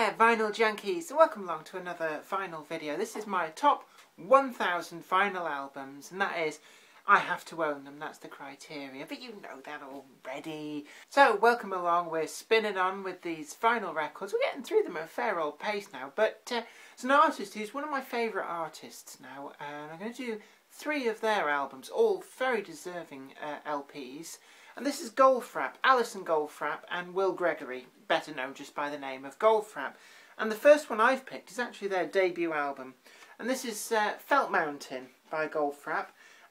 there, vinyl junkies! Welcome along to another vinyl video. This is my top 1000 vinyl albums, and that is, I have to own them, that's the criteria, but you know that already. So, welcome along, we're spinning on with these vinyl records. We're getting through them at a fair old pace now, but it's an artist who's one of my favourite artists now, and I'm going to do 3 of their albums, all very deserving LPs. And this is Goldfrapp, Alison Goldfrapp and Will Gregory, better known just by the name of Goldfrapp. And the first one I've picked is actually their debut album. And this is Felt Mountain by Goldfrapp.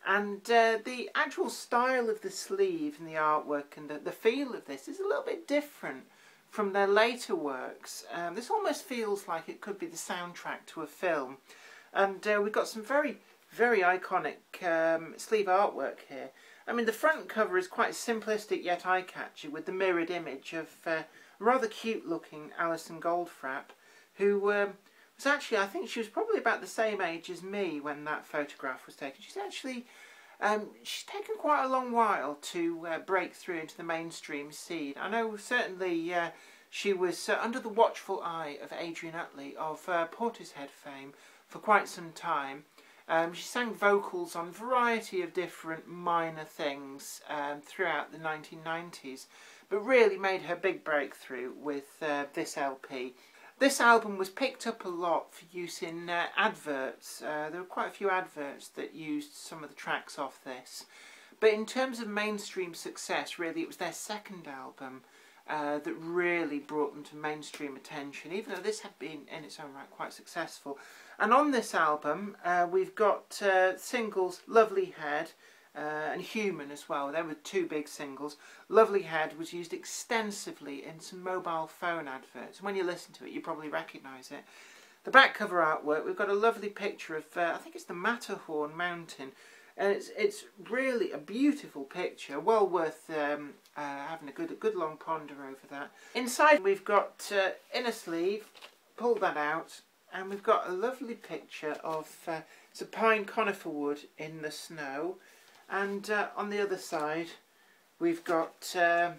And the actual style of the sleeve and the artwork and the feel of this is a little bit different from their later works. This almost feels like it could be the soundtrack to a film. And we've got some very, very iconic sleeve artwork here. I mean, the front cover is quite simplistic yet eye-catchy, with the mirrored image of a rather cute-looking Alison Goldfrapp, who was actually, I think she was probably about the same age as me when that photograph was taken. She's actually, she's taken quite a long while to break through into the mainstream scene. I know certainly she was under the watchful eye of Adrian Utley of Portishead fame for quite some time. She sang vocals on a variety of different minor things throughout the 1990s, but really made her big breakthrough with this LP. This album was picked up a lot for use in adverts. There were quite a few adverts that used some of the tracks off this. But in terms of mainstream success, really it was their second album that really brought them to mainstream attention, even though this had been in its own right quite successful. And on this album we've got singles Lovely Head and Human as well. There were 2 big singles. Lovely Head was used extensively in some mobile phone adverts, and when you listen to it you probably recognise it. The back cover artwork, we've got a lovely picture of, I think it's the Matterhorn mountain. And it's really a beautiful picture, well worth having a good long ponder over that. Inside we've got inner sleeve, pull that out, and we've got a lovely picture of it's a pine conifer wood in the snow, and on the other side we've got the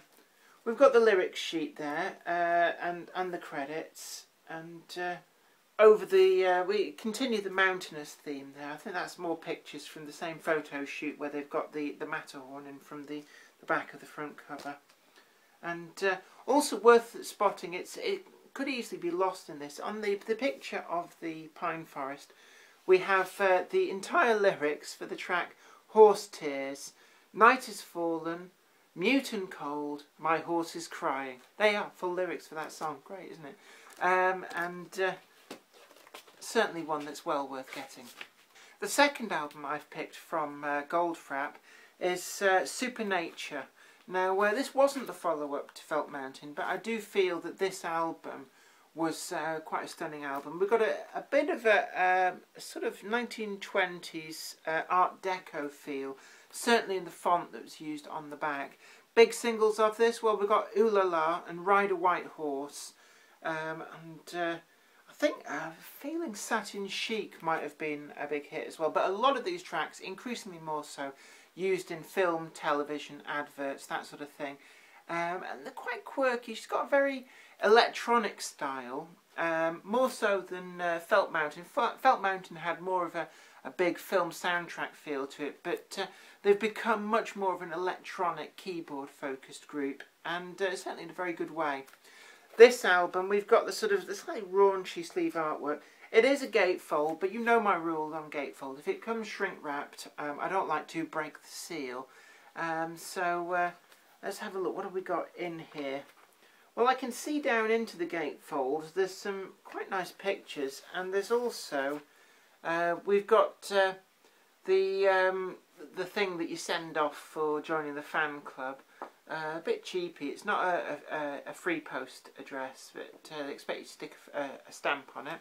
lyrics sheet there and the credits, and over the we continue the mountainous theme there. I think that's more pictures from the same photo shoot where they've got the Matterhorn in from the back of the front cover. And also worth spotting, it could easily be lost in this. On the picture of the pine forest we have the entire lyrics for the track Horse Tears. Night has fallen, mute and cold, my horse is crying. They are full lyrics for that song. Great, isn't it? Certainly one that's well worth getting. The second album I've picked from Goldfrapp is Supernature. Now this wasn't the follow-up to Felt Mountain, but I do feel that this album was quite a stunning album. We've got a bit of a sort of 1920s Art Deco feel, certainly in the font that was used on the back. Big singles of this, well, we've got Ooh La La and Ride a White Horse, I think Feeling Satin Chic might have been a big hit as well, but a lot of these tracks, increasingly more so, used in film, television, adverts, that sort of thing. And they're quite quirky. She's got a very electronic style, more so than Felt Mountain. Felt Mountain had more of a big film soundtrack feel to it, but they've become much more of an electronic keyboard-focused group, and certainly in a very good way. This album, we've got the slightly raunchy sleeve artwork. It is a gatefold, but you know my rule on gatefold. If it comes shrink wrapped, I don't like to break the seal. So let's have a look. What have we got in here? Well, I can see down into the gatefold. There's some quite nice pictures, and there's also we've got the thing that you send off for joining the fan club. A bit cheapy. It's not a free post address, but they expect you to stick a stamp on it.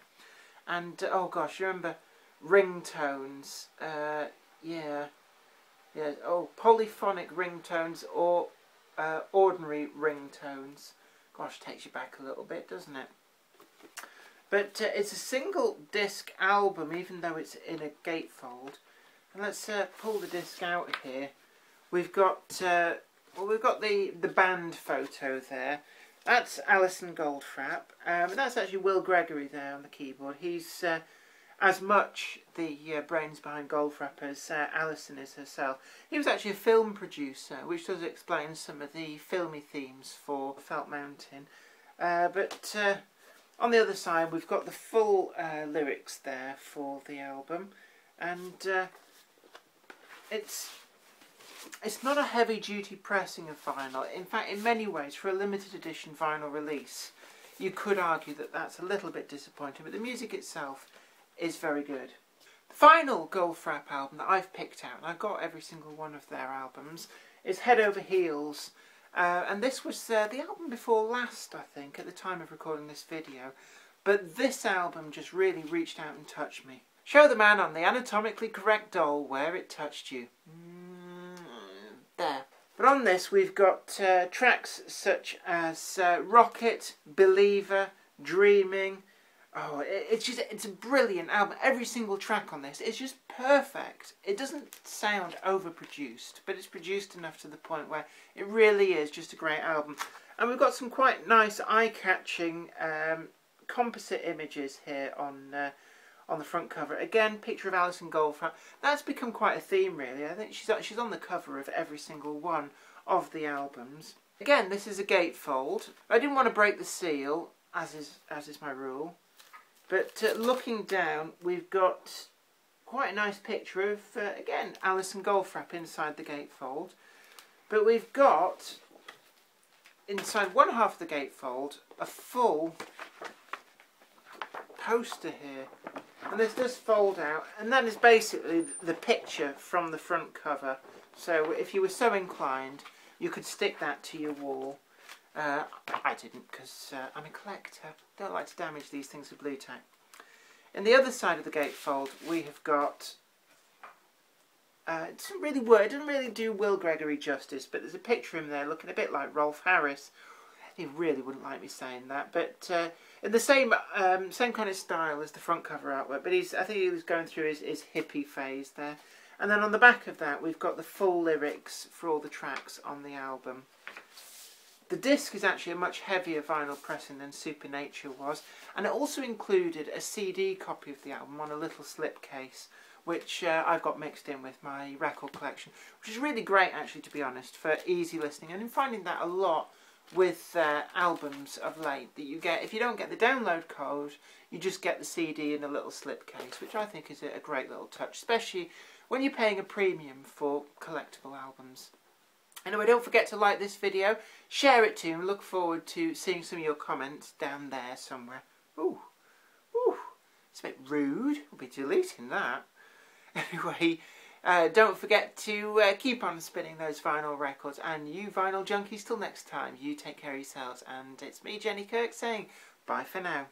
And oh gosh, you remember ringtones? Yeah. Oh, polyphonic ringtones or ordinary ringtones. Gosh, takes you back a little bit, doesn't it? But it's a single disc album, even though it's in a gatefold. And let's pull the disc out here. We've got well, we've got the band photo there, That's Alison Goldfrapp. And that's actually Will Gregory there on the keyboard. He's as much the brains behind Goldfrapp as Alison is herself. He was actually a film producer, which does explain some of the filmy themes for Felt Mountain. But on the other side, we've got the full lyrics there for the album, and it's not a heavy-duty pressing of vinyl. In fact, in many ways, for a limited edition vinyl release, you could argue that that's a little bit disappointing, but the music itself is very good. The final Goldfrapp album that I've picked out, and I've got every single one of their albums, is Head Over Heels. And this was the album before last, I think, at the time of recording this video. But this album just really reached out and touched me. Show the man on the anatomically correct doll where it touched you. There. But on this we've got tracks such as Rocket, Believer, Dreaming. Oh, it's a brilliant album. Every single track on this is just perfect. It doesn't sound overproduced, but it's produced enough to the point where it really is just a great album. And we've got some quite nice, eye-catching composite images here on the front cover. Again, picture of Alison Goldfrapp. That's become quite a theme, really. I think she's on the cover of every single one of the albums. Again, this is a gatefold. I didn't want to break the seal, as is my rule. But looking down, we've got quite a nice picture of, again, Alison Goldfrapp inside the gatefold. But we've got, inside one half of the gatefold, a full poster here. And this does fold out, and that is basically the picture from the front cover. So if you were so inclined, you could stick that to your wall. I didn't, because I'm a collector. Don't like to damage these things with blue tack. In the other side of the gatefold, we have got... it doesn't really do Will Gregory justice, but there's a picture of him there looking a bit like Rolf Harris. He really wouldn't like me saying that, but in the same kind of style as the front cover artwork. But I think he was going through his hippie phase there. And then on the back of that, we've got the full lyrics for all the tracks on the album. The disc is actually a much heavier vinyl pressing than Supernature was, and it also included a CD copy of the album on a little slipcase, which I've got mixed in with my record collection, which is really great, actually, to be honest, for easy listening. And I'm finding that a lot with albums of late, that you get, if you don't get the download code, you just get the CD in a little slipcase, which I think is a great little touch, especially when you're paying a premium for collectible albums. Anyway, don't forget to like this video, share it too, and look forward to seeing some of your comments down there somewhere. Ooh, it's a bit rude. We'll be deleting that. Anyway, don't forget to keep on spinning those vinyl records, and you vinyl junkies, till next time, you take care of yourselves, and it's me, Jenny Kirk, saying bye for now.